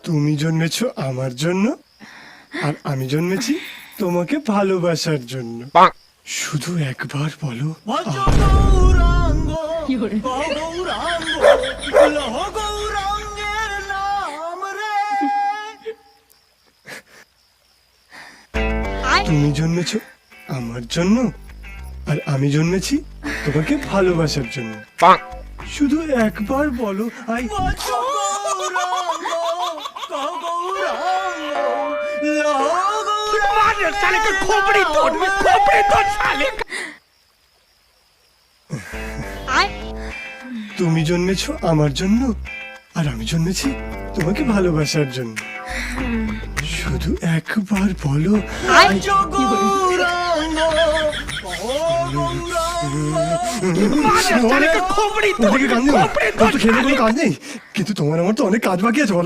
তুমি জন্মেছো আমার জন্য, আর আমি জন্মেছি তোমাকে ভালোবাসার জন্য। শুধু একবার বলো তুমি জন্মেছো আমার জন্য, আর আমি জন্মেছি তোমাকে ভালোবাসার জন্য। শুধু একবার বলো আই তুমি জন্মেছো আমার জন্য, আর আমি জন্মেছি তোমাকে ভালোবাসার জন্য। শুধু একবার বলো কিন্তু তোমার আমার তো অনেক কাজ বাকি আছে বলো।